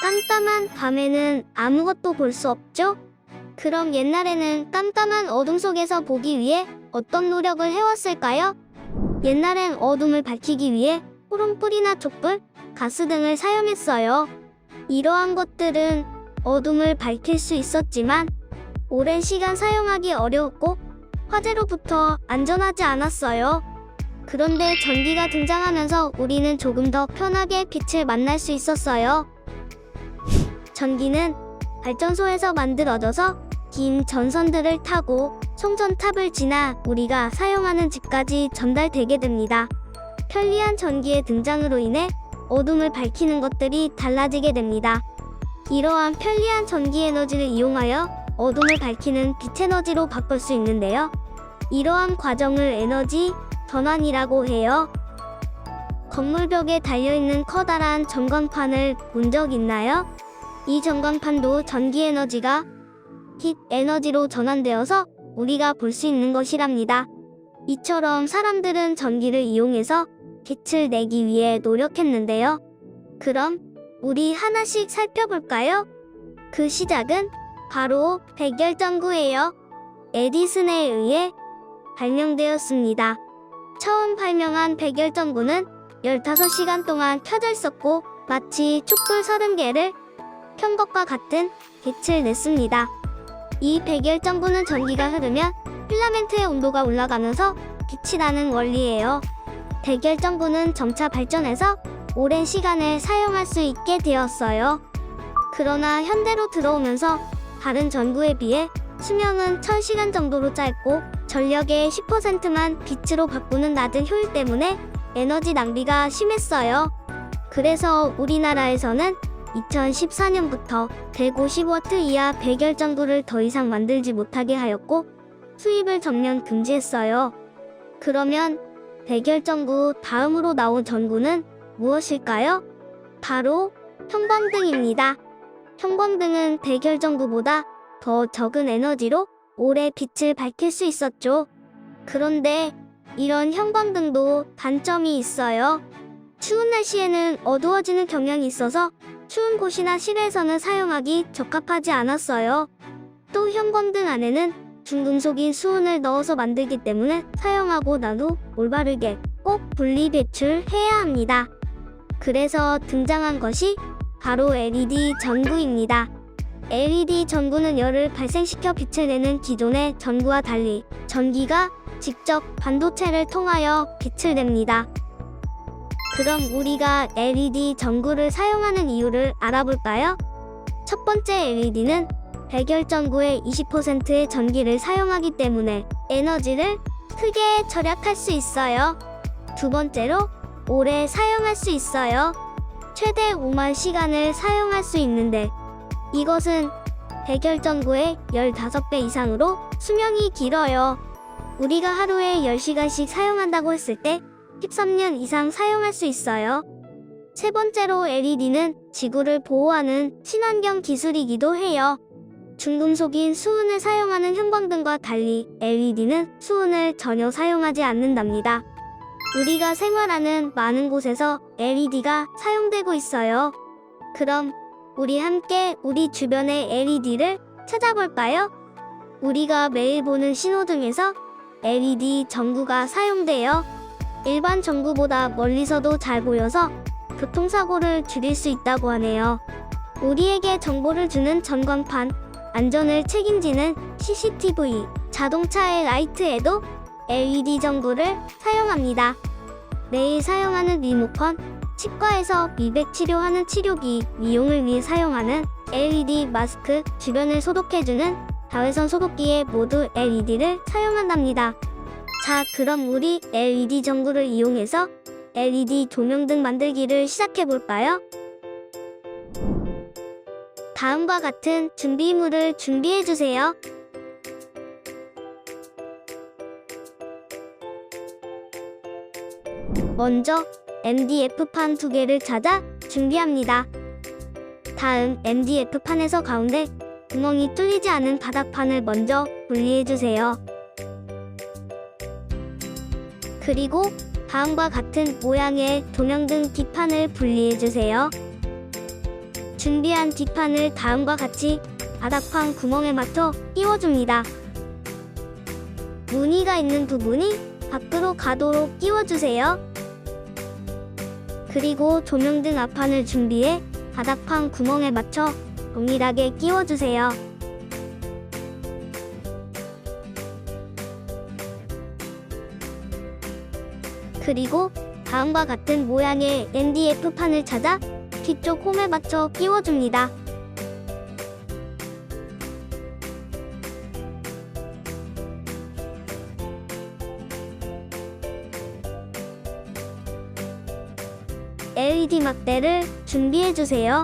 깜깜한 밤에는 아무것도 볼 수 없죠? 그럼 옛날에는 깜깜한 어둠 속에서 보기 위해 어떤 노력을 해왔을까요? 옛날엔 어둠을 밝히기 위해 호롱불이나 촛불, 가스 등을 사용했어요. 이러한 것들은 어둠을 밝힐 수 있었지만 오랜 시간 사용하기 어려웠고 화재로부터 안전하지 않았어요. 그런데 전기가 등장하면서 우리는 조금 더 편하게 빛을 만날 수 있었어요. 전기는 발전소에서 만들어져서 긴 전선들을 타고 송전탑을 지나 우리가 사용하는 집까지 전달되게 됩니다. 편리한 전기의 등장으로 인해 어둠을 밝히는 것들이 달라지게 됩니다. 이러한 편리한 전기 에너지를 이용하여 어둠을 밝히는 빛 에너지로 바꿀 수 있는데요. 이러한 과정을 에너지 전환이라고 해요. 건물벽에 달려있는 커다란 전광판을 본 적 있나요? 이 전광판도 전기 에너지가 빛 에너지로 전환되어서 우리가 볼 수 있는 것이랍니다. 이처럼 사람들은 전기를 이용해서 빛을 내기 위해 노력했는데요. 그럼 우리 하나씩 살펴볼까요? 그 시작은 바로 백열전구예요. 에디슨에 의해 발명되었습니다. 처음 발명한 백열전구는 15시간 동안 켜져 있었고 마치 촛불 30개를 켠 것과 같은 빛을 냈습니다. 이 백열전구는 전기가 흐르면 필라멘트의 온도가 올라가면서 빛이 나는 원리예요. 백열전구는 점차 발전해서 오랜 시간을 사용할 수 있게 되었어요. 그러나 현대로 들어오면서 다른 전구에 비해 수명은 1000시간 정도로 짧고 전력의 10%만 빛으로 바꾸는 낮은 효율 때문에 에너지 낭비가 심했어요. 그래서 우리나라에서는 2014년부터 150W 이하 백열전구를 더 이상 만들지 못하게 하였고 수입을 전면 금지했어요. 그러면 백열전구 다음으로 나온 전구는 무엇일까요? 바로 형광등입니다. 형광등은 백열전구보다 더 적은 에너지로 오래 빛을 밝힐 수 있었죠. 그런데 이런 형광등도 단점이 있어요. 추운 날씨에는 어두워지는 경향이 있어서 추운 곳이나 실외에서는 사용하기 적합하지 않았어요. 또 형광등 안에는 중금속인 수은을 넣어서 만들기 때문에 사용하고 난 후 올바르게 꼭 분리 배출해야 합니다. 그래서 등장한 것이 바로 LED 전구입니다. LED 전구는 열을 발생시켜 빛을 내는 기존의 전구와 달리 전기가 직접 반도체를 통하여 빛을 냅니다. 그럼 우리가 LED 전구를 사용하는 이유를 알아볼까요? 첫 번째, LED는 백열전구의 20%의 전기를 사용하기 때문에 에너지를 크게 절약할 수 있어요. 두 번째로, 오래 사용할 수 있어요. 최대 5만 시간을 사용할 수 있는데 이것은 백열전구의 15배 이상으로 수명이 길어요. 우리가 하루에 10시간씩 사용한다고 했을 때 13년 이상 사용할 수 있어요. 세 번째로, LED는 지구를 보호하는 친환경 기술이기도 해요. 중금속인 수은을 사용하는 형광등과 달리 LED는 수은을 전혀 사용하지 않는답니다. 우리가 생활하는 많은 곳에서 LED가 사용되고 있어요. 그럼 우리 함께 우리 주변의 LED를 찾아볼까요? 우리가 매일 보는 신호등에서 LED 전구가 사용돼요. 일반 전구보다 멀리서도 잘 보여서 교통사고를 줄일 수 있다고 하네요. 우리에게 정보를 주는 전광판, 안전을 책임지는 CCTV, 자동차의 라이트에도 LED 전구를 사용합니다. 매일 사용하는 리모컨, 치과에서 미백 치료하는 치료기, 미용을 위해 사용하는 LED 마스크, 주변을 소독해주는 자외선 소독기에 모두 LED를 사용한답니다. 자, 그럼 우리 LED 전구를 이용해서 LED 조명등 만들기를 시작해볼까요? 다음과 같은 준비물을 준비해주세요. 먼저 MDF판 2개를 찾아 준비합니다. 다음 MDF판에서 가운데 구멍이 뚫리지 않은 바닥판을 먼저 분리해주세요. 그리고 다음과 같은 모양의 조명등 뒷판을 분리해주세요. 준비한 뒷판을 다음과 같이 바닥판 구멍에 맞춰 끼워줍니다. 무늬가 있는 부분이 밖으로 가도록 끼워주세요. 그리고 조명등 앞판을 준비해 바닥판 구멍에 맞춰 동일하게 끼워주세요. 그리고 다음과 같은 모양의 MDF판을 찾아 뒤쪽 홈에 맞춰 끼워줍니다. LED 막대를 준비해주세요.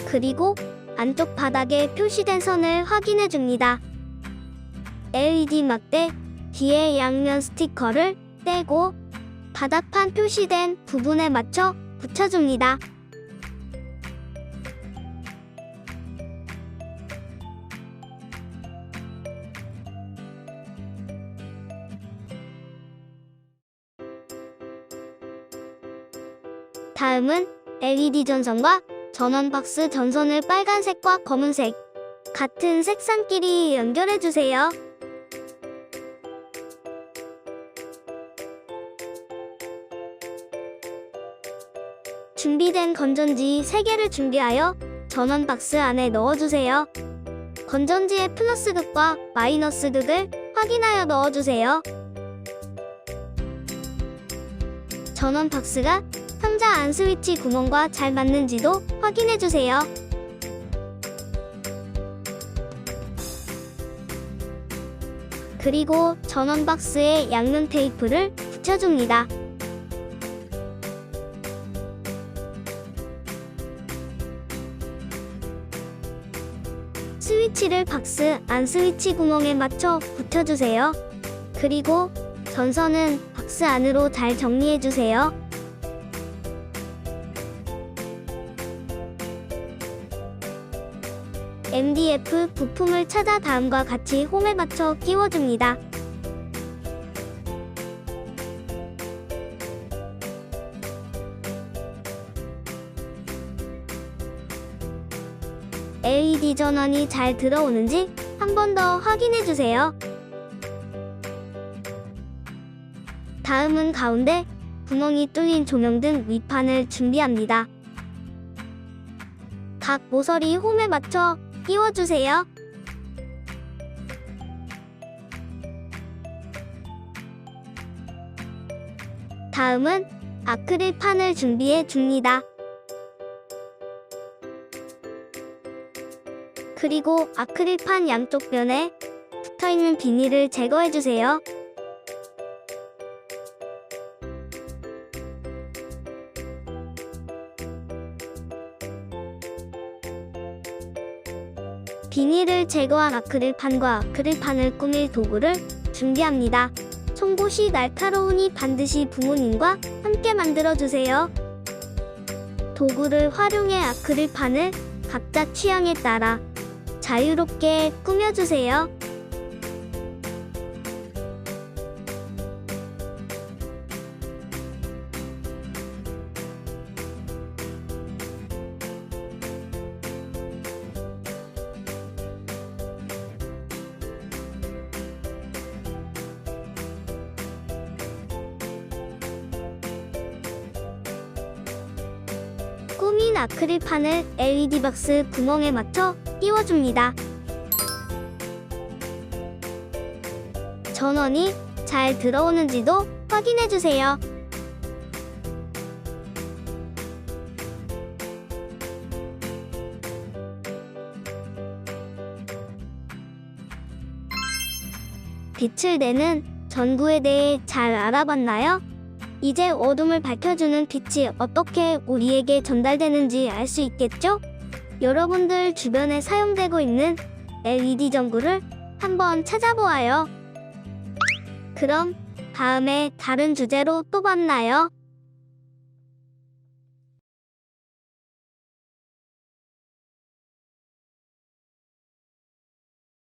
그리고 안쪽 바닥에 표시된 선을 확인해줍니다. LED 막대 뒤에 양면 스티커를 떼고 바닥판 표시된 부분에 맞춰 붙여줍니다. 다음은 LED 전선과 전원 박스 전선을 빨간색과 검은색 같은 색상끼리 연결해주세요. 준비된 건전지 3개를 준비하여 전원 박스 안에 넣어주세요. 건전지의 플러스 극과 마이너스 극을 확인하여 넣어주세요. 전원 박스가 상자 안 스위치 구멍과 잘 맞는지도 확인해주세요. 그리고 전원 박스에 양면 테이프를 붙여줍니다. 스위치를 박스 안 스위치 구멍에 맞춰 붙여주세요. 그리고 전선은 박스 안으로 잘 정리해주세요. MDF 부품을 찾아 다음과 같이 홈에 맞춰 끼워줍니다. LED 전원이 잘 들어오는지 한 번 더 확인해주세요. 다음은 가운데 구멍이 뚫린 조명등 윗판을 준비합니다. 각 모서리 홈에 맞춰 끼워주세요. 다음은 아크릴판을 준비해 줍니다. 그리고 아크릴판 양쪽 면에 붙어있는 비닐을 제거해주세요. 비닐을 제거한 아크릴판과 아크릴판을 꾸밀 도구를 준비합니다. 송곳이 날카로우니 반드시 부모님과 함께 만들어주세요. 도구를 활용해 아크릴판을 각자 취향에 따라 자유롭게 꾸며주세요. 꾸민 아크릴판을 LED 박스 구멍에 맞춰 끼워줍니다. 전원이 잘 들어오는지도 확인해주세요. 빛을 내는 전구에 대해 잘 알아봤나요? 이제 어둠을 밝혀주는 빛이 어떻게 우리에게 전달되는지 알 수 있겠죠? 여러분들 주변에 사용되고 있는 LED 전구를 한번 찾아보아요. 그럼 다음에 다른 주제로 또 만나요.